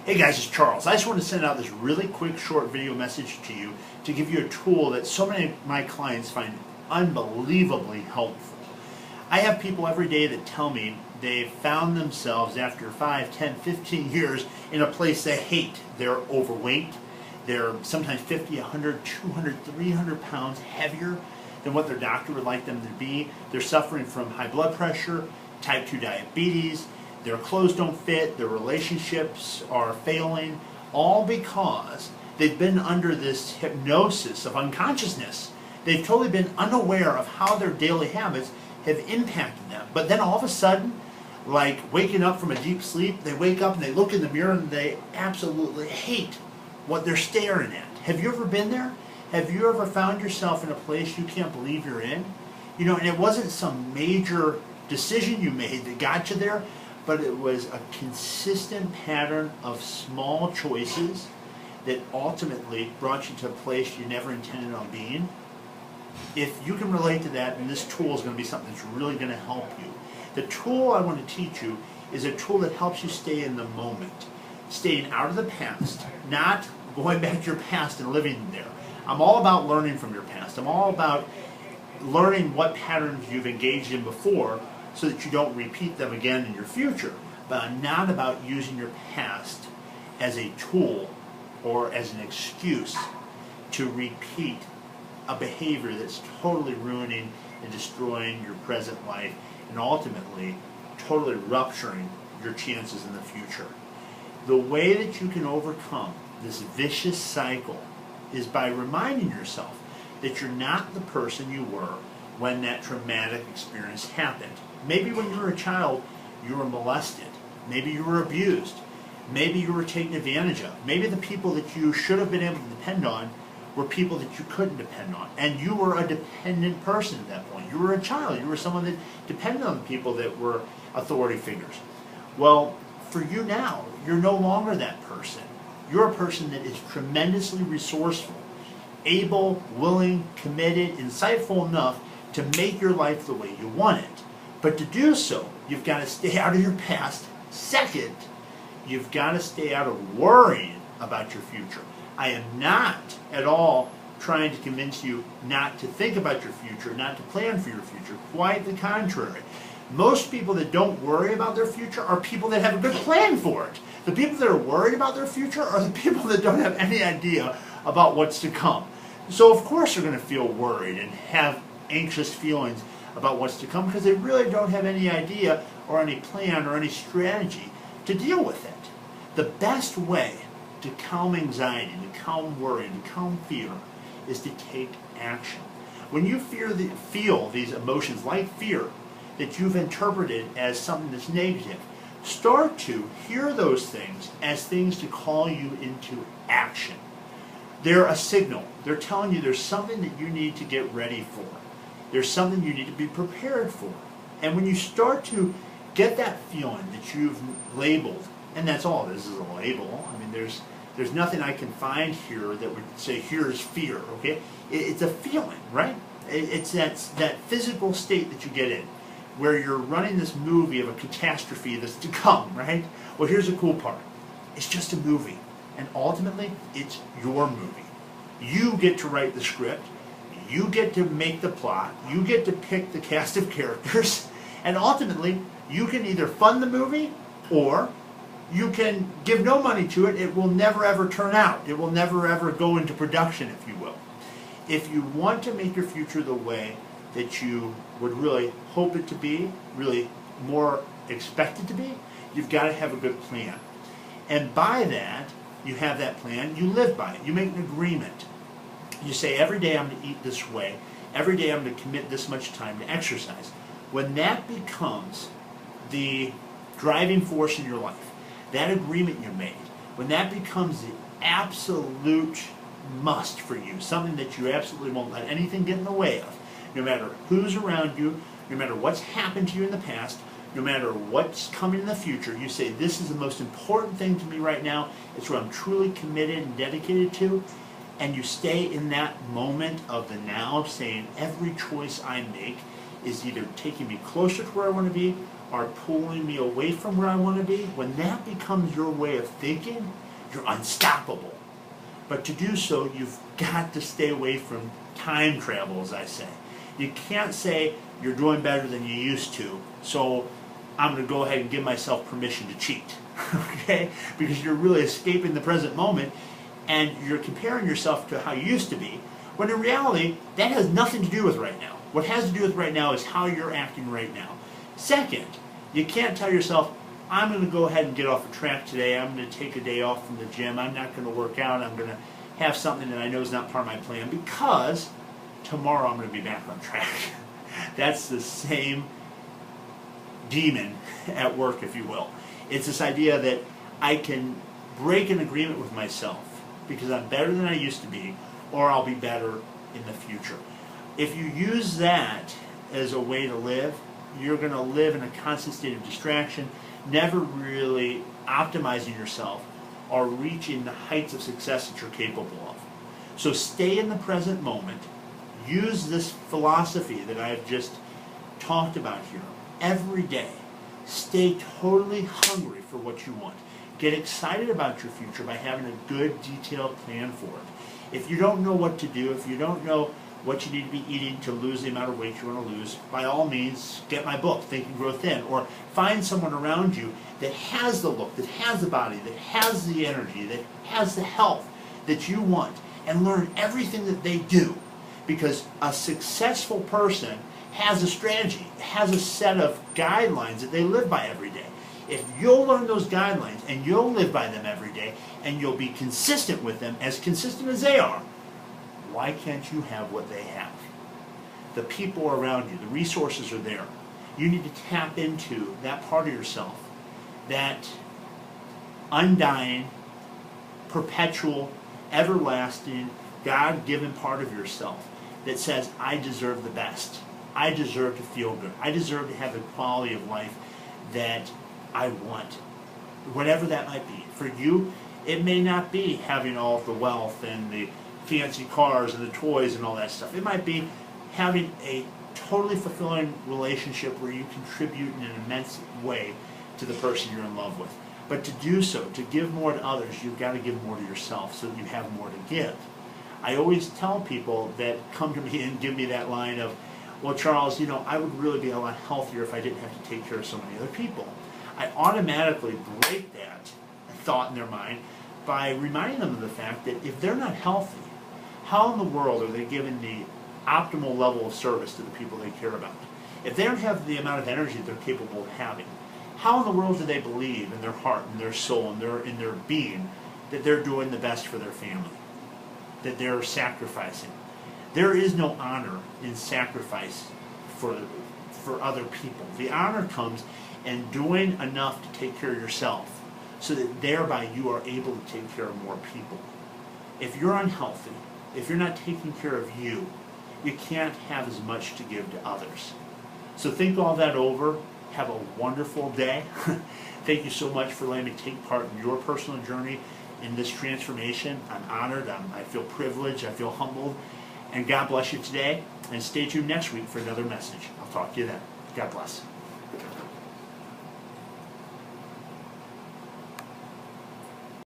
Hey guys, it's Charles. I just want to send out this really quick short video message to you to give you a tool that so many of my clients find unbelievably helpful. I have people every day that tell me they've found themselves after 5, 10, 15 years in a place they hate. They're overweight. They're sometimes 50, 100, 200, 300 pounds heavier than what their doctor would like them to be. They're suffering from high blood pressure, type 2 diabetes. Their clothes don't fit, their relationships are failing, all because they've been under this hypnosis of unconsciousness. They've totally been unaware of how their daily habits have impacted them. But then all of a sudden, like waking up from a deep sleep, they wake up and they look in the mirror and they absolutely hate what they're staring at. Have you ever been there? Have you ever found yourself in a place you can't believe you're in? You know, and it wasn't some major decision you made that got you there, but it was a consistent pattern of small choices that ultimately brought you to a place you never intended on being. If you can relate to that, then this tool is going to be something that's really going to help you. The tool I want to teach you is a tool that helps you stay in the moment, staying out of the past, not going back to your past and living there. I'm all about learning from your past. I'm all about learning what patterns you've engaged in before so that you don't repeat them again in your future. But I'm not about using your past as a tool or as an excuse to repeat a behavior that's totally ruining and destroying your present life and ultimately totally rupturing your chances in the future. The way that you can overcome this vicious cycle is by reminding yourself that you're not the person you were when that traumatic experience happened. Maybe when you were a child, you were molested. Maybe you were abused. Maybe you were taken advantage of. Maybe the people that you should have been able to depend on were people that you couldn't depend on. And you were a dependent person at that point. You were a child. You were someone that depended on people that were authority figures. Well, for you now, you're no longer that person. You're a person that is tremendously resourceful, able, willing, committed, insightful enough to make your life the way you want it. But to do so, you've got to stay out of your past. Second, you've got to stay out of worrying about your future. I am not at all trying to convince you not to think about your future, not to plan for your future. Quite the contrary. Most people that don't worry about their future are people that have a good plan for it. The people that are worried about their future are the people that don't have any idea about what's to come. So of course they're going to feel worried and have anxious feelings about what's to come because they really don't have any idea or any plan or any strategy to deal with it. The best way to calm anxiety, to calm worry, to calm fear is to take action. When you feel these emotions like fear that you've interpreted as something that's negative, start to hear those things as things to call you into action. They're a signal. They're telling you there's something that you need to get ready for. There's something you need to be prepared for. And when you start to get that feeling that you've labeled, and that's all this is, a label. I mean, there's nothing I can find here that would say here's fear, okay? It's a feeling, right? It's that physical state that you get in where you're running this movie of a catastrophe that's to come, right? Well, here's the cool part. It's just a movie. And ultimately, it's your movie. You get to write the script. You get to make the plot. You get to pick the cast of characters. And ultimately, you can either fund the movie or you can give no money to it. It will never ever turn out. It will never ever go into production, if you will. If you want to make your future the way that you would really hope it to be, really more expect it to be, you've got to have a good plan. And by that, you have that plan, you live by it. You make an agreement. You say, every day I'm going to eat this way. Every day I'm going to commit this much time to exercise. When that becomes the driving force in your life, that agreement you made, when that becomes the absolute must for you, something that you absolutely won't let anything get in the way of, no matter who's around you, no matter what's happened to you in the past, no matter what's coming in the future, you say, this is the most important thing to me right now. It's what I'm truly committed and dedicated to. And you stay in that moment of the now, saying every choice I make is either taking me closer to where I want to be are pulling me away from where I want to be, when that becomes your way of thinking, you're unstoppable. But to do so, you've got to stay away from time travel, as I say. You can't say you're doing better than you used to, so I'm going to go ahead and give myself permission to cheat. Okay? Because you're really escaping the present moment, and you're comparing yourself to how you used to be, when in reality, that has nothing to do with right now. What has to do with right now is how you're acting right now. Second, you can't tell yourself, I'm going to go ahead and get off the track today. I'm going to take a day off from the gym. I'm not going to work out. I'm going to have something that I know is not part of my plan because tomorrow I'm going to be back on track. That's the same demon at work, if you will. It's this idea that I can break an agreement with myself because I'm better than I used to be, or I'll be better in the future. If you use that as a way to live, you're going to live in a constant state of distraction, never really optimizing yourself or reaching the heights of success that you're capable of. So stay in the present moment. Use this philosophy that I've just talked about here every day. Stay totally hungry for what you want. Get excited about your future by having a good, detailed plan for it. If you don't know what to do, if you don't know what you need to be eating to lose the amount of weight you want to lose, by all means, get my book, Think and Grow Thin, or find someone around you that has the look, that has the body, that has the energy, that has the health that you want, and learn everything that they do. Because a successful person has a strategy, has a set of guidelines that they live by every day. If you'll learn those guidelines and you'll live by them every day and you'll be consistent with them, as consistent as they are, why can't you have what they have? The people around you, the resources are there. You need to tap into that part of yourself, that undying, perpetual, everlasting, God-given part of yourself that says, I deserve the best. I deserve to feel good. I deserve to have the quality of life that I want. Whatever that might be. For you, it may not be having all of the wealth and the fancy cars and the toys and all that stuff. It might be having a totally fulfilling relationship where you contribute in an immense way to the person you're in love with. But to do so, to give more to others, you've got to give more to yourself so that you have more to give. I always tell people that come to me and give me that line of, well, Charles, I would really be a lot healthier if I didn't have to take care of so many other people. I automatically break that thought in their mind by reminding them of the fact that if they're not healthy, how in the world are they giving the optimal level of service to the people they care about? If they don't have the amount of energy that they're capable of having, how in the world do they believe in their heart and their soul and in their being that they're doing the best for their family, that they're sacrificing? There is no honor in sacrifice for other people. The honor comes in doing enough to take care of yourself so that thereby you are able to take care of more people. If you're unhealthy, if you're not taking care of you, you can't have as much to give to others. So think all that over. Have a wonderful day. Thank you so much for letting me take part in your personal journey in this transformation. I'm honored. I feel privileged. I feel humbled. And God bless you today. And stay tuned next week for another message. I'll talk to you then. God bless.